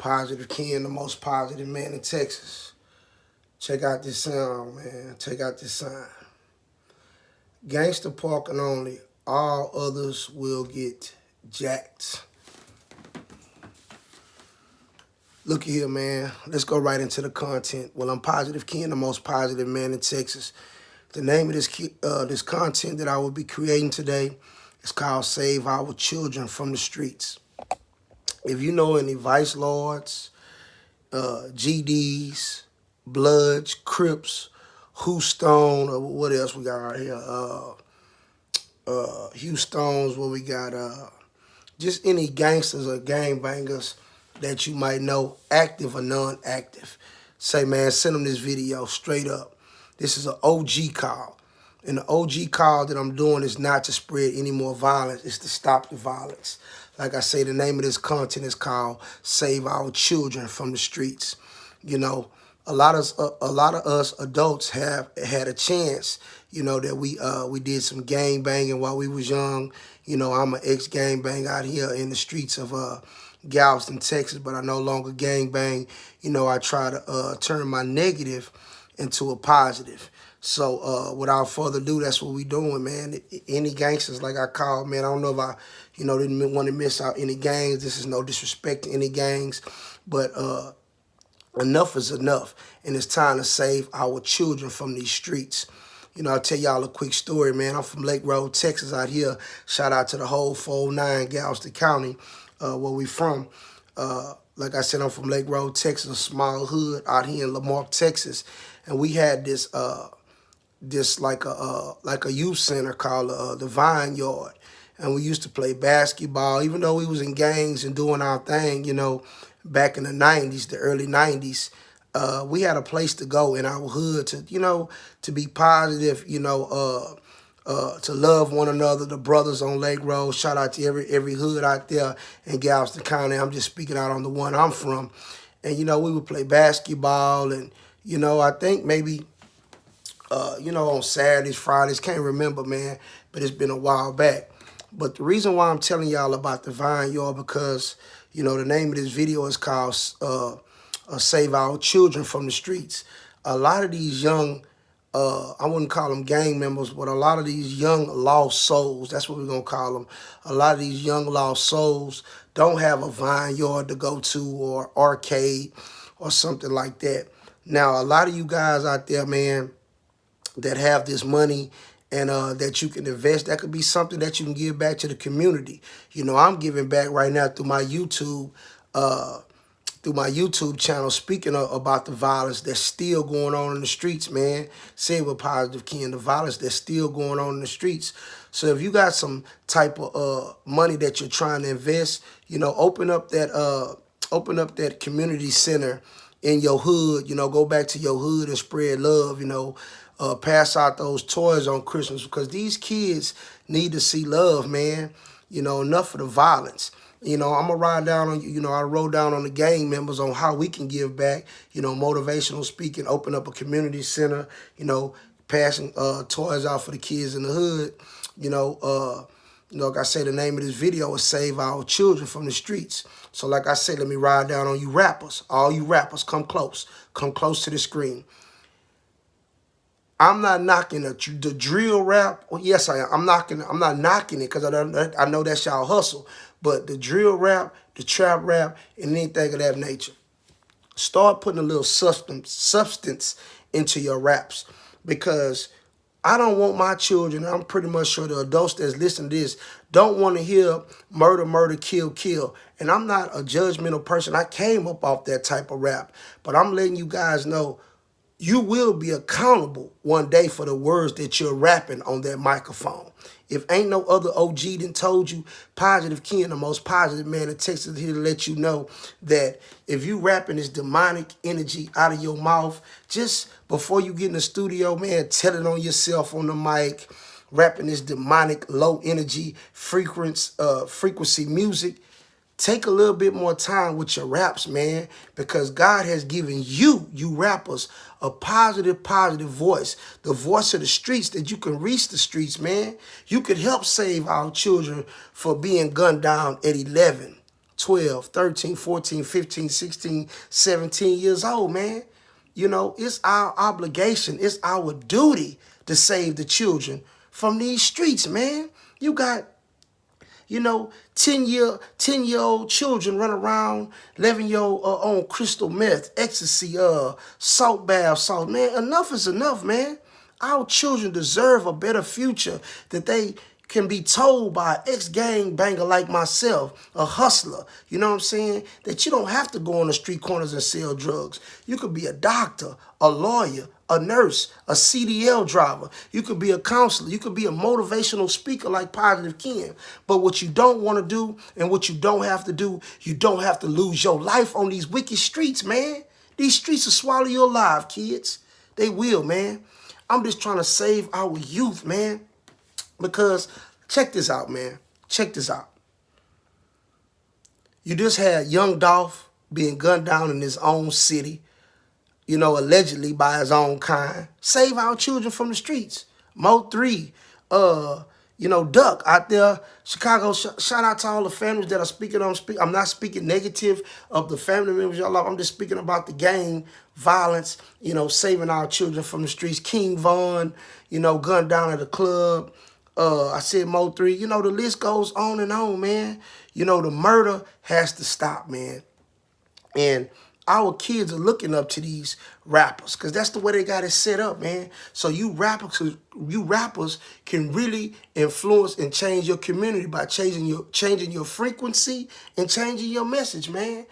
Positive Ken, the most positive man in Texas. Check out this sound, man. Check out this sign. Gangster parking only. All others will get jacked. Look here, man. Let's go right into the content. Well, I'm Positive Ken, the most positive man in Texas. The name of this content that I will be creating today is called Save Our Children from the Streets. If you know any Vice Lords, GDs, Bloods, Crips, Houston, or what else we got right here? Houston's, what we got? Just any gangsters or gangbangers that you might know, active or non-active. Say, man, send them this video straight up. This is an OG call. And the OG call that I'm doing is not to spread any more violence. It's to stop the violence. Like I say, the name of this content is called Save Our Children from the Streets. You know, a lot of us adults have had a chance, you know, that we did some gang banging while we was young. You know, I'm an ex-gang bang out here in the streets of Galveston, Texas, but I no longer gang bang. You know, I try to turn my negative into a positive. So without further ado, that's what we doing, man. Any gangsters, like I call, man, I don't know if I, you know, didn't want to miss out any gangs. This is no disrespect to any gangs, but enough is enough, and it's time to save our children from these streets. You know, I'll tell y'all a quick story, man. I'm from Lake Road, Texas out here. Shout out to the whole 409 Galveston County, where we from. Like I said, I'm from Lake Road, Texas, a small hood out here in Lamarck, Texas. And we had this like a youth center called the Vineyard. And we used to play basketball, even though we was in gangs and doing our thing, you know, back in the 90s, the early 90s. We had a place to go in our hood to, you know, to be positive, you know, to love one another, the brothers on Lake Road. Shout out to every hood out there in Galveston County. I'm just speaking out on the one I'm from. And, you know, we would play basketball and, you know, I think maybe, you know, on Saturdays, Fridays, can't remember, man, but it's been a while back. But the reason why I'm telling y'all about the Vineyard, because, you know, the name of this video is called Save Our Children from the Streets. A lot of these young, I wouldn't call them gang members, but a lot of these young lost souls, that's what we're going to call them. A lot of these young lost souls don't have a Vineyard to go to or arcade or something like that. Now, a lot of you guys out there, man, that have this money and that you can invest, that could be something that you can give back to the community. You know, I'm giving back right now through my YouTube channel, speaking about the violence that's still going on in the streets, man. Say it with Positive Ken, the violence that's still going on in the streets. So if you got some type of money that you're trying to invest, you know, open up that community center in your hood. You know, go back to your hood and spread love. You know, pass out those toys on Christmas, because these kids need to see love, man. You know, enough of the violence. You know, I'm going to ride down on, you know, I wrote down on the gang members on how we can give back, you know, motivational speaking, open up a community center, you know, passing toys out for the kids in the hood. You know, like I say, the name of this video is Save Our Children from the Streets. So like I said, let me ride down on you rappers. All you rappers, come close. Come close to the screen. I'm not knocking the drill rap. Well, yes, I am. I'm not knocking it, because I know that's y'all hustle. But the drill rap, the trap rap, and anything of that nature, start putting a little substance into your raps, because I don't want my children, I'm pretty much sure the adults that's listening to this don't want to hear murder, murder, kill, kill. And I'm not a judgmental person. I came up off that type of rap. But I'm letting you guys know, you will be accountable one day for the words that you're rapping on that microphone. If ain't no other OG done told you, Positive Ken, the most positive man in Texas, here to let you know that if you rapping this demonic energy out of your mouth, just before you get in the studio, man, tell it on yourself on the mic, rapping this demonic low energy frequency music. Take a little bit more time with your raps, man, because God has given you rappers, a positive voice, the voice of the streets, that you can reach the streets, man. You could help save our children for being gunned down at 11, 12, 13, 14, 15, 16, 17 years old, man. You know, it's our obligation, it's our duty to save the children from these streets, man. You got, you know, 10-year-old children run around 11-year-old on crystal meth, ecstasy, salt bath, salt. Man, enough is enough, man. Our children deserve a better future that they can be told by an ex-gang banger like myself, a hustler, you know what I'm saying? That you don't have to go on the street corners and sell drugs. You could be a doctor, a lawyer, a nurse, a CDL driver. You could be a counselor. You could be a motivational speaker like Positive Ken. But what you don't want to do and what you don't have to do, you don't have to lose your life on these wicked streets, man. These streets will swallow you alive, kids. They will, man. I'm just trying to save our youth, man. Because check this out, man. Check this out. You just had young Dolph being gunned down in his own city, you know, allegedly by his own kind. Save our children from the streets. Mo3, you know, Duck out there, Chicago. Shout out to all the families that are speaking on. I'm not speaking negative of the family members y'all love. I'm just speaking about the gang violence, you know, saving our children from the streets. King Von, you know, gunned down at a club. I said Mo3, you know, the list goes on and on, man. You know, the murder has to stop, man. And our kids are looking up to these rappers because that's the way they got it set up, man. So you rappers can really influence and change your community by changing your frequency and changing your message, man.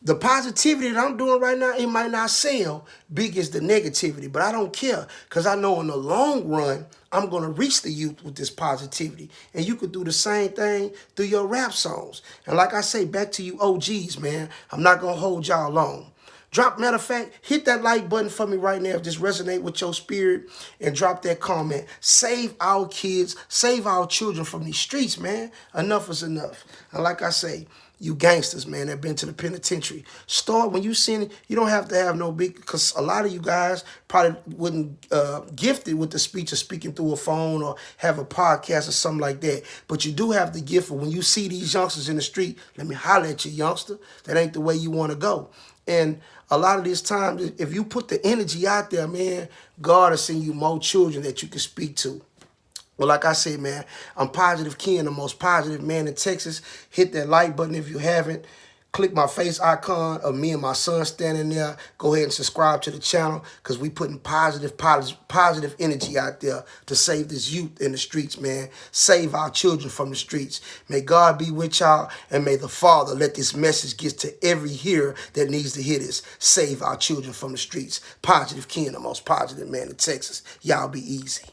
The positivity that I'm doing right now, it might not sell big as the negativity, but I don't care because I know in the long run, I'm going to reach the youth with this positivity. And you could do the same thing through your rap songs. And like I say, back to you OGs, man, I'm not going to hold y'all long. Matter of fact, hit that like button for me right now if this resonate with your spirit and drop that comment. Save our kids, save our children from these streets, man. Enough is enough. And like I say, you gangsters, man, that been to the penitentiary. Start when you seen it. You don't have to have no big, because a lot of you guys probably wouldn't gifted with the speech of speaking through a phone or have a podcast or something like that. But you do have the gift of when you see these youngsters in the street, let me holler at you, youngster. That ain't the way you want to go. And a lot of this time, if you put the energy out there, man, God will send you more children that you can speak to. Well, like I said, man, I'm Positive Ken, the most positive man in Texas. Hit that like button if you haven't. Click my face icon of me and my son standing there. Go ahead and subscribe to the channel because we putting positive energy out there to save this youth in the streets, man. Save our children from the streets. May God be with y'all, and may the Father let this message get to every hearer that needs to hear this. Save our children from the streets. Positive Ken, the most positive man in Texas. Y'all be easy.